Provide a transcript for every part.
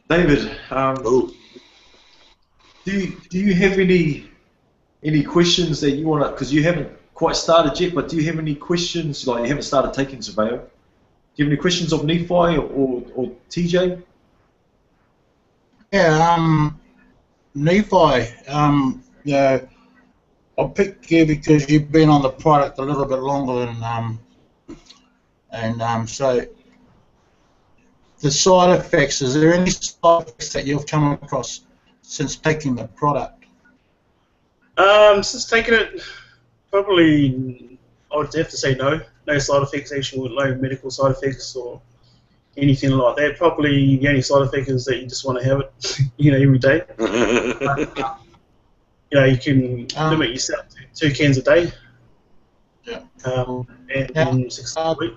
David, do you have any questions that you want to, because you haven't quite started yet, but do you have any questions, like you haven't started taking Xerveo? Do you have any questions of Nephi or TJay? Yeah, Nephi, yeah, I'll pick you because you've been on the product a little bit longer than, so the side effects, is there any side effects that you've come across since taking the product? Since taking it, probably I would have to say no. No side effects, actual no medical side effects or anything like that. Probably the only side effect is that you just want to have it, every day. You can limit yourself to 2 cans a day. Yeah. And 6 a week.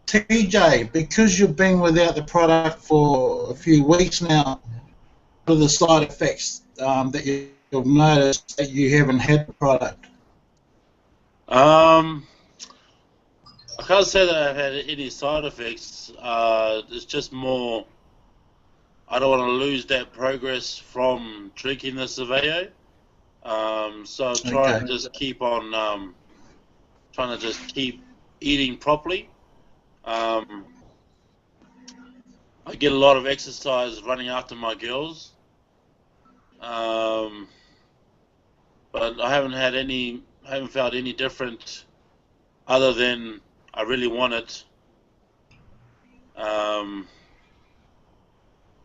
TJ, because you've been without the product for a few weeks now, what are the side effects that you've noticed that you haven't had the product? I can't say that I've had any side effects. It's just more, I don't want to lose that progress from drinking the Xerveo. So I'm trying to just keep on, trying to just keep eating properly. I get a lot of exercise running after my girls. But I haven't felt any different other than I really want it.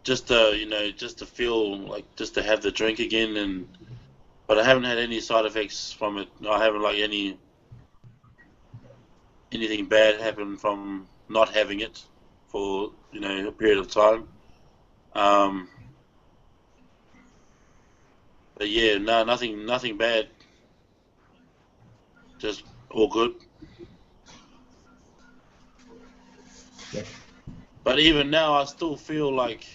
Just to feel like, just to have the drink again, but I haven't had any side effects from it. I haven't like anything bad happen from not having it for a period of time. But yeah, no, nothing bad. Just all good. Yeah. But even now, I still feel like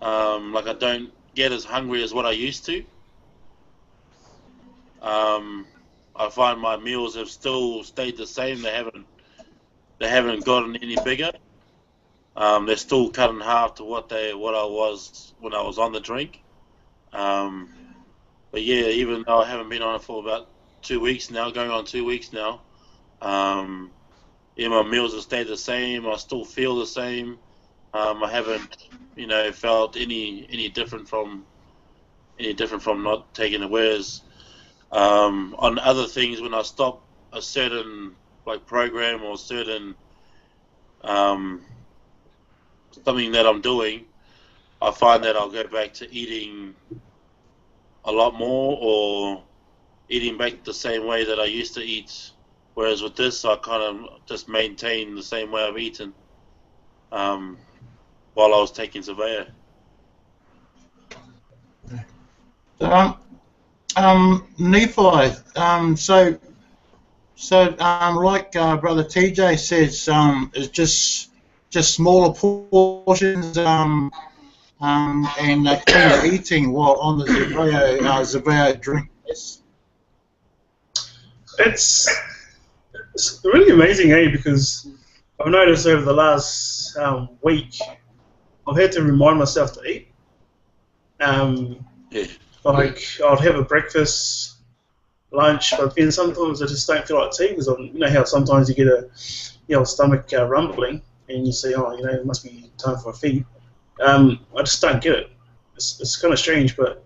I don't get as hungry as what I used to. I find my meals have still stayed the same. They haven't gotten any bigger. They're still cut in half to what I was when I was on the drink. But yeah, even though I haven't been on it for about 2 weeks now, going on 2 weeks now, yeah, my meals have stayed the same. I still feel the same. I haven't, felt any different from not taking it. Whereas on other things, when I stop a certain program or certain something that I'm doing, I find that I'll go back to eating a lot more or eating back the same way that I used to eat. Whereas with this, I kind of just maintain the same way I've eaten while I was taking Xerveo. Nephi, like Brother TJ says, it's just smaller portions and cleaner eating while on the Xerveo drink. Yes. It's really amazing, because I've noticed over the last week, I've had to remind myself to eat. Yeah. I'll have a breakfast, lunch, but then sometimes I just don't feel like tea, because you know how sometimes you get a stomach rumbling and you say, oh, it must be time for a feed. I just don't get it. It's kind of strange, but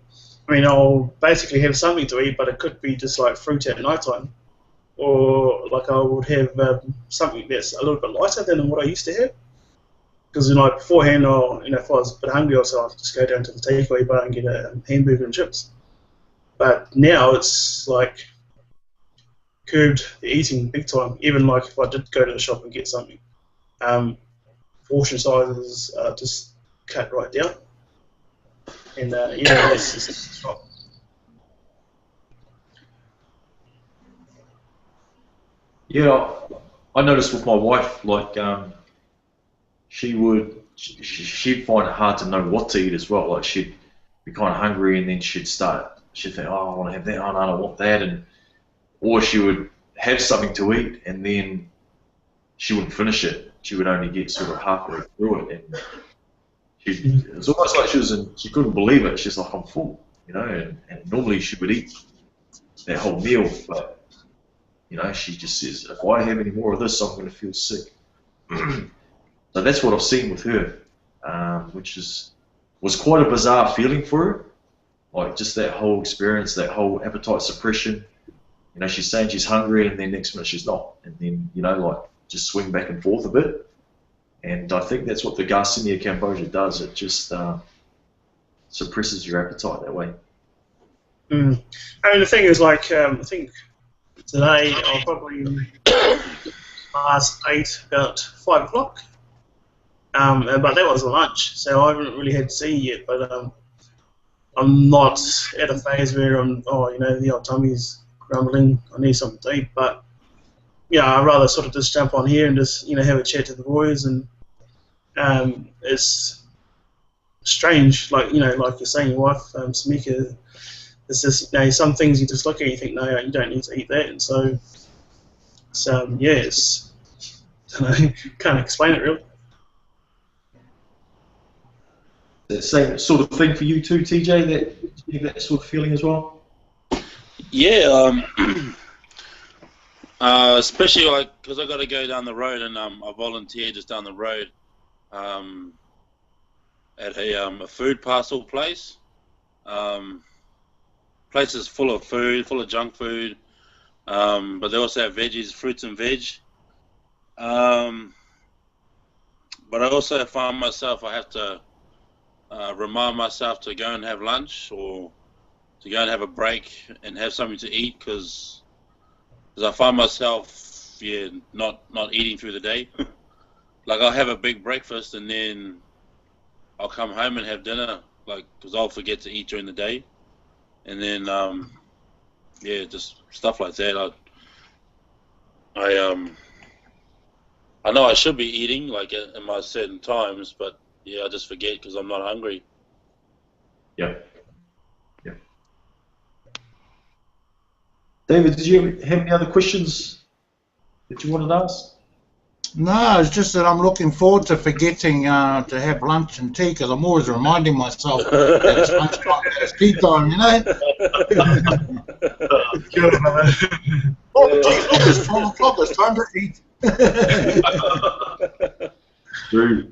I mean, I'll basically have something to eat, but it could be just like fruit at night time. Or I would have something that's a little bit lighter than what I used to have. Because beforehand, if I was a bit hungry, I'd just go down to the takeaway bar and get a hamburger and chips. But now it's curbed the eating big time. Even if I did go to the shop and get something, portion sizes are just cut right down. And that's just right. Yeah, I noticed with my wife, she'd find it hard to know what to eat as well. Like, she'd be kind of hungry, and then she'd think, oh, I want to have that, oh, no, I don't want that, or she would have something to eat, and then she wouldn't finish it. She would only get sort of halfway through it, and it was almost like she couldn't believe it. She's like, I'm full, you know, and normally she would eat that whole meal, but you know, she just says, if I have any more of this, I'm going to feel sick. So that's what I've seen with her, which was quite a bizarre feeling for her, like just that whole experience, that whole appetite suppression. You know, she's saying she's hungry, and then next minute she's not, and then, you know, like just swing back and forth a bit. And I think that's what the Garcinia Cambogia does. It just suppresses your appetite that way. I mean, the thing is, like, I think today I'll probably ate about 5 o'clock. But that was lunch, so I haven't really had tea yet. But I'm not at a phase where the old tummy's grumbling, I need something to eat. But yeah, I'd rather sort of just jump on here and just have a chat to the boys, and it's strange, like like you're saying, your wife, Samika. It's just some things you just look at and you think, no, you don't need to eat that, and so yeah, it's can't explain it really. The same sort of thing for you too, TJ. That sort of feeling as well. Yeah, especially like because I got to go down the road, and I volunteer just down the road at a food parcel place. Place is full of food, full of junk food, but they also have veggies, fruits and veg. But I also find myself, I have to remind myself to go and have lunch, or to go and have a break and have something to eat, because I find myself not eating through the day. Like I'll have a big breakfast and then I'll come home and have dinner, like because I'll forget to eat during the day, and then just stuff like that. I know I should be eating like in my certain times, but yeah, I just forget because I'm not hungry. Yeah. David, did you have any other questions that you wanted to ask? No, it's just that I'm looking forward to forgetting to have lunch and tea, because I'm always reminding myself that it's lunchtime, that it's tea time, Oh, geez, look, it's 12 o'clock, it's time to eat. True.